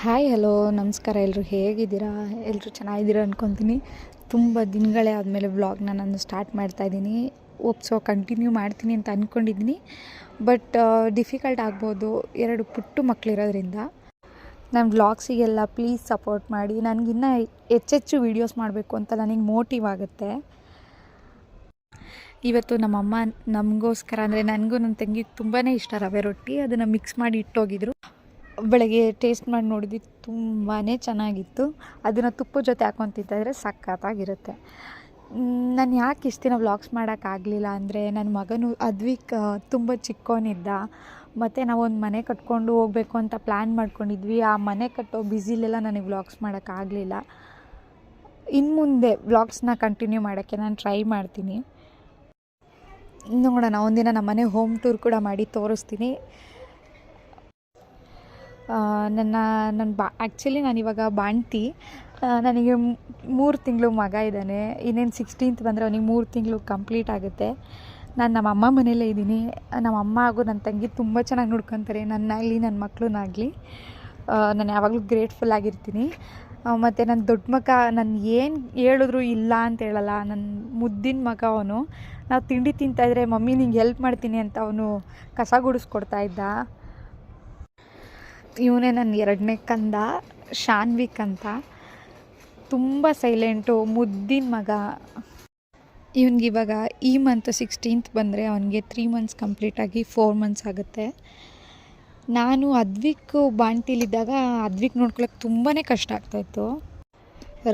Hi hello ನಮಸ್ಕಾರ. ಎಲ್ಲರೂ ಹೇಗಿದ್ದೀರಾ? ಎಲ್ಲರೂ ಚೆನ್ನಾಗಿದ್ದೀರಾ ಅಂದ್ಕೊತೀನಿ. ತುಂಬ ದಿನಗಳೇ ಆದಮೇಲೆ ವ್ಲಾಗ್ನ ನಾನು ಸ್ಟಾರ್ಟ್ ಮಾಡ್ತಾಯಿದ್ದೀನಿ. ಕಂಟಿನ್ಯೂ ಮಾಡ್ತೀನಿ ಅಂತ ಅಂದ್ಕೊಂಡಿದ್ದೀನಿ. ಬಟ್ ಡಿಫಿಕಲ್ಟ್ ಆಗ್ಬೋದು, 2 ಪುಟ್ಟ ಮಕ್ಕಳಿರೋದ್ರಿಂದ. ನನ್ನ ವ್ಲಾಗ್ಸಿಗೆಲ್ಲ ಪ್ಲೀಸ್ ಸಪೋರ್ಟ್ ಮಾಡಿ. ನನಗಿನ್ನೂ ಹೆಚ್ಚೆಚ್ಚು ವೀಡಿಯೋಸ್ ಮಾಡಬೇಕು ಅಂತ ನನಗೆ ಮೋಟಿವ್ ಆಗುತ್ತೆ. ಇವತ್ತು ನಮ್ಮಮ್ಮ ನಮಗೋಸ್ಕರ, ಅಂದರೆ ನನಗೂ ನನ್ನ ತಂಗಿಗೆ ತುಂಬಾ ಇಷ್ಟ ರವೆ ರೊಟ್ಟಿ, ಅದನ್ನು ಮಿಕ್ಸ್ ಮಾಡಿ ಇಟ್ಟೋಗಿದ್ರು. ಬೆಳಗ್ಗೆ ಟೇಸ್ಟ್ ಮಾಡಿ ನೋಡಿದ್ವಿ, ತುಂಬಾ ಚೆನ್ನಾಗಿತ್ತು. ಅದನ್ನು ತುಪ್ಪದ ಜೊತೆ ಹಾಕ್ಕೊಂಡು ತಿಂತಾಯಿದ್ರೆ ಸಖತ್ತಾಗಿರುತ್ತೆ. ನಾನು ಯಾಕೆ ಇಷ್ಟು ದಿನ ವ್ಲಾಗ್ಸ್ ಮಾಡೋಕ್ಕಾಗಲಿಲ್ಲ ಅಂದರೆ, ನನ್ನ ಮಗನು ಅದ್ವಿಕ್ ತುಂಬ ಚಿಕ್ಕವನಿದ್ದ. ಮತ್ತು ನಾವೊಂದು ಮನೆ ಕಟ್ಕೊಂಡು ಹೋಗಬೇಕು ಅಂತ ಪ್ಲ್ಯಾನ್ ಮಾಡ್ಕೊಂಡಿದ್ವಿ. ಆ ಮನೆ ಕಟ್ಟೋ ಬ್ಯುಸಿಲೆಲ್ಲ ನನಗೆ ವ್ಲಾಗ್ಸ್ ಮಾಡೋಕ್ಕಾಗಲಿಲ್ಲ. ಇನ್ನು ಮುಂದೆ ವ್ಲಾಗ್ಸ್ನ ಕಂಟಿನ್ಯೂ ಮಾಡೋಕ್ಕೆ ನಾನು ಟ್ರೈ ಮಾಡ್ತೀನಿ. ನೋಡೋಣ, ಒಂದಿನ ನಮ್ಮ ಮನೆ ಹೋಮ್ ಟೂರ್ ಕೂಡ ಮಾಡಿ ತೋರಿಸ್ತೀನಿ. ಆ್ಯಕ್ಚುಲಿ ನಾನಿವಾಗ ಬಾಣ್ತಿ. ನನಗೆ 3 ತಿಂಗಳು ಮಗ ಇದ್ದಾನೆ. ಇನ್ನೇನು 16th ಬಂದರೆ ಅವನಿಗೆ 3 ತಿಂಗಳು ಕಂಪ್ಲೀಟ್ ಆಗುತ್ತೆ. ನಾನು ನಮ್ಮ ಅಮ್ಮ ಮನೆಯಲ್ಲೇ ಇದ್ದೀನಿ. ನಮ್ಮ ಅಮ್ಮ ಹಾಗೂ ನನ್ನ ತಂಗಿ ತುಂಬ ಚೆನ್ನಾಗಿ ನೋಡ್ಕೊತಾರೆ, ನನ್ನಾಗಲಿ ನನ್ನ ಮಕ್ಕಳನ್ನಾಗಲಿ. ನಾನು ಯಾವಾಗಲೂ ಗ್ರೇಟ್ಫುಲ್ ಆಗಿರ್ತೀನಿ. ಮತ್ತು ನನ್ನ ದೊಡ್ಡ ಮಗ ನಾನು ಏನು ಹೇಳಿದ್ರು ಇಲ್ಲ ಅಂತ ಹೇಳಲ್ಲ. ನನ್ನ ಮುದ್ದಿನ ಮಗ ಅವನು. ನಾವು ತಿಂಡಿ ತಿಂತಾಯಿದ್ರೆ ಮಮ್ಮಿ ನಿಂಗೆ ಹೆಲ್ಪ್ ಮಾಡ್ತೀನಿ ಅಂತ ಅವನು ಕಸ ಗುಡಿಸ್ಕೊಡ್ತಾ ಇದ್ದ. ಇವನೇ ನನ್ನ 2ನೇ ಕಂದ, ಶಾನ್ವಿಕ್ ಅಂತ. ತುಂಬ ಸೈಲೆಂಟು, ಮುದ್ದಿನ ಮಗ. ಇವನಿಗಿವಾಗ ಈ ಮಂತ್ 16th ಬಂದರೆ ಅವನಿಗೆ 3 months ಕಂಪ್ಲೀಟಾಗಿ 4 months ಆಗುತ್ತೆ. ನಾನು ಅದ್ವಿಕ್ ಬಾಣ್ತಿಲಿದ್ದಾಗ ಅದ್ವಿಕ್ ನೋಡ್ಕೊಳ್ಳೋಕೆ ತುಂಬಾ ಕಷ್ಟ ಆಗ್ತಾಯಿತ್ತು.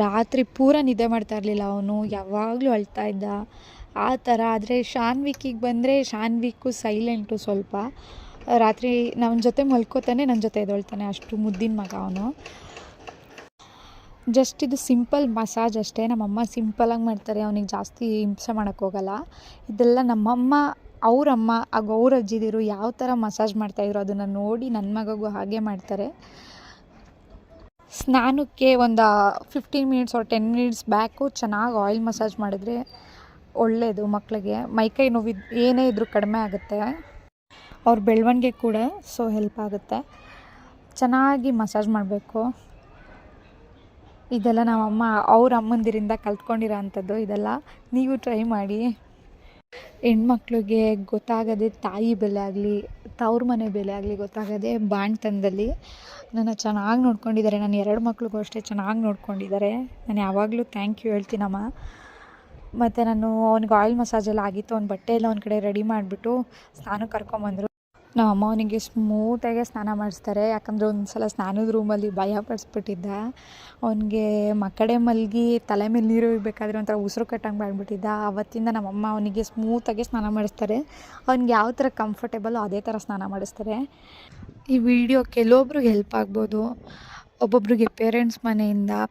ರಾತ್ರಿ ಪೂರ ನಿದ್ದೆ ಮಾಡ್ತಾ ಇರಲಿಲ್ಲ ಅವನು, ಯಾವಾಗಲೂ ಅಳ್ತಾ ಇದ್ದ ಆ ಥರ. ಆದರೆ ಶಾನ್ವಿಕ್ಕಿಗೆ ಬಂದರೆ ಶಾನ್ವಿಕ್ಕು ಸೈಲೆಂಟು ಸ್ವಲ್ಪ. ರಾತ್ರಿ ನನ್ನ ಜೊತೆ ಮಲ್ಕೋತಾನೆ, ನನ್ನ ಜೊತೆ ಎದ್ದೇಳ್ತಾನೆ, ಅಷ್ಟು ಮುದ್ದಿನ ಮಗ ಅವನು. ಜಸ್ಟ್ ಇದು ಸಿಂಪಲ್ ಮಸಾಜ್ ಅಷ್ಟೇ. ನಮ್ಮಮ್ಮ ಸಿಂಪಲಾಗಿ ಮಾಡ್ತಾರೆ, ಅವನಿಗೆ ಜಾಸ್ತಿ ಹಿಂಸೆ ಮಾಡೋಕ್ಕೋಗಲ್ಲ. ಇದೆಲ್ಲ ನಮ್ಮಮ್ಮ, ಅವರಮ್ಮ ಹಾಗೂ ಅವ್ರ ಅಜ್ಜಿದಿರು ಯಾವ ಥರ ಮಸಾಜ್ ಮಾಡ್ತಾಯಿದ್ರು ಅದನ್ನು ನೋಡಿ ನನ್ನ ಮಗಗೂ ಹಾಗೆ ಮಾಡ್ತಾರೆ. ಸ್ನಾನಕ್ಕೆ ಒಂದು 15 minutes or 10 minutes ಬ್ಯಾಕು ಚೆನ್ನಾಗಿ ಆಯಿಲ್ ಮಸಾಜ್ ಮಾಡಿದ್ರೆ ಒಳ್ಳೆಯದು. ಮಕ್ಕಳಿಗೆ ಮೈಕೈ ನೋವು ಏನೇ ಇದ್ರೂ ಕಡಿಮೆ ಆಗುತ್ತೆ. ಅವ್ರ ಬೆಳವಣಿಗೆ ಕೂಡ ಹೆಲ್ಪ್ ಆಗುತ್ತೆ. ಚೆನ್ನಾಗಿ ಮಸಾಜ್ ಮಾಡಬೇಕು. ಇದೆಲ್ಲ ನಮ್ಮಮ್ಮ ಅವ್ರ ಅಮ್ಮಂದಿರಿಂದ ಕಲ್ತ್ಕೊಂಡಿರೋ ಅಂಥದ್ದು. ಇದೆಲ್ಲ ನೀವು ಟ್ರೈ ಮಾಡಿ. ಹೆಣ್ಮಕ್ಳಿಗೆ ಗೊತ್ತಾಗದೆ ತಾಯಿ ಬೆಲೆ ಆಗಲಿ, ತವ್ರ ಮನೆ ಬೆಲೆ ಆಗಲಿ ಗೊತ್ತಾಗದೆ ಬಾಣ್ತನದಲ್ಲಿ. ನನ್ನ ಚೆನ್ನಾಗಿ ನೋಡ್ಕೊಂಡಿದ್ದಾರೆ. ನನ್ನ 2 ಮಕ್ಳಿಗೂ ಅಷ್ಟೇ ಚೆನ್ನಾಗಿ ನೋಡ್ಕೊಂಡಿದ್ದಾರೆ. ನಾನು ಯಾವಾಗಲೂ ಥ್ಯಾಂಕ್ ಯು ಹೇಳ್ತೀನಮ್ಮ. ಮತ್ತು ನಾನು ಅವ್ನಿಗೆ ಆಯಿಲ್ ಮಸಾಜೆಲ್ಲ ಆಗಿತ್ತು. ಅವ್ನ ಬಟ್ಟೆ ಎಲ್ಲ ಒಂದು ಕಡೆ ರೆಡಿ ಮಾಡಿಬಿಟ್ಟು ಸ್ನಾನಕ್ಕೆ ಕರ್ಕೊಂಬಂದರು. ನಮ್ಮ ಅಮ್ಮ ಅವನಿಗೆ ಸ್ಮೂತಾಗೆ ಸ್ನಾನ ಮಾಡಿಸ್ತಾರೆ. ಯಾಕಂದರೆ ಒಂದು ಸಲ ಸ್ನಾನದ ರೂಮಲ್ಲಿ ಭಯ ಪಡಿಸ್ಬಿಟ್ಟಿದ್ದ. ಅವನಿಗೆ ಮಕ್ಕಡೆ ಮಲಗಿ ತಲೆ ಮೇಲೆ ನೀರು ಇರಬೇಕಾದ್ರೆ ಒಂಥರ ಉಸಿರು ಕಟ್ಟಂಗೆ ಮಾಡಿಬಿಟ್ಟಿದ್ದ. ಆವತ್ತಿಂದ ನಮ್ಮಮ್ಮ ಅವನಿಗೆ ಸ್ಮೂತಾಗೆ ಸ್ನಾನ ಮಾಡಿಸ್ತಾರೆ. ಅವ್ನಿಗೆ ಯಾವ ಥರ ಕಂಫರ್ಟೇಬಲ್ಲು ಅದೇ ಥರ ಸ್ನಾನ ಮಾಡಿಸ್ತಾರೆ. ಈ ವಿಡಿಯೋ ಕೆಲವೊಬ್ರಿಗೆ ಹೆಲ್ಪ್ ಆಗ್ಬೋದು, ಒಬ್ಬೊಬ್ರಿಗೆ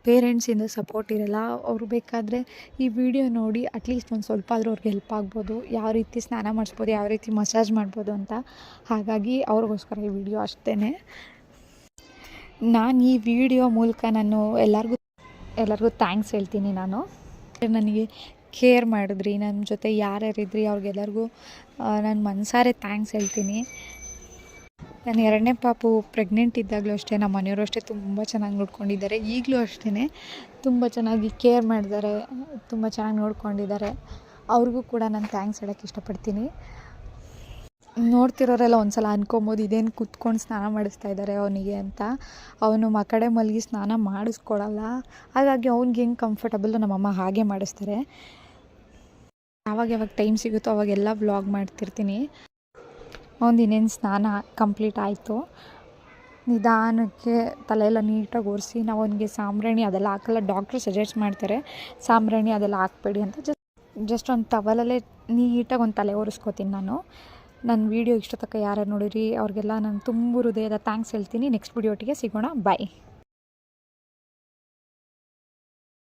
ಪೇರೆಂಟ್ಸಿಂದ ಸಪೋರ್ಟ್ ಇರೋಲ್ಲ. ಅವರು ಬೇಕಾದರೆ ಈ ವಿಡಿಯೋ ನೋಡಿ ಅಟ್ಲೀಸ್ಟ್ ಒಂದು ಸ್ವಲ್ಪ ಆದರೂ ಅವ್ರಿಗೆ ಹೆಲ್ಪ್ ಆಗ್ಬೋದು, ಯಾವ ರೀತಿ ಸ್ನಾನ ಮಾಡಿಸ್ಬೋದು, ಯಾವ ರೀತಿ ಮಸಾಜ್ ಮಾಡ್ಬೋದು ಅಂತ. ಹಾಗಾಗಿ ಅವ್ರಿಗೋಸ್ಕರ ಈ ವಿಡಿಯೋ ಅಷ್ಟೇ. ನಾನು ಈ ವಿಡಿಯೋ ಮೂಲಕ ನಾನು ಎಲ್ಲರಿಗೂ ಥ್ಯಾಂಕ್ಸ್ ಹೇಳ್ತೀನಿ. ನನಗೆ ಕೇರ್ ಮಾಡಿದ್ರಿ, ನನ್ನ ಜೊತೆ ಯಾರ್ಯಾರಿದ್ರಿ ಅವ್ರಿಗೆಲ್ಲರಿಗೂ ನಾನು ಮನಸಾರೆ ಥ್ಯಾಂಕ್ಸ್ ಹೇಳ್ತೀನಿ. ನಾನು 2ನೇ ಪಾಪು ಪ್ರೆಗ್ನೆಂಟ್ ಇದ್ದಾಗಲೂ ಅಷ್ಟೇ ನಮ್ಮ ಮನೆಯವರು ಅಷ್ಟೇ ತುಂಬ ಚೆನ್ನಾಗಿ ನೋಡ್ಕೊಂಡಿದ್ದಾರೆ. ಈಗಲೂ ಅಷ್ಟೇ ತುಂಬ ಚೆನ್ನಾಗಿ ಕೇರ್ ಮಾಡಿದ್ದಾರೆ, ತುಂಬ ಚೆನ್ನಾಗಿ ನೋಡ್ಕೊಂಡಿದ್ದಾರೆ. ಅವ್ರಿಗೂ ಕೂಡ ನಾನು ಥ್ಯಾಂಕ್ಸ್ ಹೇಳೋಕ್ಕೆ ಇಷ್ಟಪಡ್ತೀನಿ. ನೋಡ್ತಿರೋರೆಲ್ಲ ಒಂದು ಸಲ ಅನ್ಕೊಬೋದು ಇದೇನು ಕೂತ್ಕೊಂಡು ಸ್ನಾನ ಮಾಡಿಸ್ತಾ ಇದ್ದಾರೆ ಅವನಿಗೆ ಅಂತ. ಅವನು ಮಕ್ಕಡೆ ಮಲಗಿ ಸ್ನಾನ ಮಾಡಿಸ್ಕೊಡಲ್ಲ. ಹಾಗಾಗಿ ಅವ್ನಿಗೆ ಹೆಂಗೆ ಕಂಫರ್ಟಬಲ್ಲು ನಮ್ಮಮ್ಮ ಹಾಗೆ ಮಾಡಿಸ್ತಾರೆ. ಯಾವಾಗ ಟೈಮ್ ಸಿಗುತ್ತೋ ಅವಾಗೆಲ್ಲ ವ್ಲಾಗ್ ಮಾಡ್ತಿರ್ತೀನಿ. ಇನ್ನೇನು ಸ್ನಾನ ಕಂಪ್ಲೀಟ್ ಆಯಿತು. ನಿಧಾನಕ್ಕೆ ತಲೆಯೆಲ್ಲ ನೀಟಾಗಿ ಒರೆಸಿ, ನಾವು ಅವನಿಗೆ ಸಾಂಬ್ರಾಣಿ ಅದೆಲ್ಲ ಹಾಕಲ್ಲ. ಡಾಕ್ಟ್ರು ಸಜೆಸ್ಟ್ ಮಾಡ್ತಾರೆ ಸಾಂಬ್ರಾಣಿ ಅದೆಲ್ಲ ಹಾಕ್ಬೇಡಿ ಅಂತ. ಜಸ್ಟ್ ಒಂದು ಟವಲಲ್ಲೇ ನೀಟಾಗಿ ಒಂದು ತಲೆ ಒರೆಸ್ಕೋತೀನಿ ನಾನು. ನನ್ನ ವೀಡಿಯೋ ಇಷ್ಟೊತ್ತಕ್ಕ ಯಾರು ನೋಡಿರಿ ಅವ್ರಿಗೆಲ್ಲ ನಾನು ತುಂಬ ಹೃದಯದ ಥ್ಯಾಂಕ್ಸ್ ಹೇಳ್ತೀನಿ. ನೆಕ್ಸ್ಟ್ ವಿಡಿಯೋ ಒಟ್ಟಿಗೆ ಸಿಗೋಣ. ಬಾಯ್.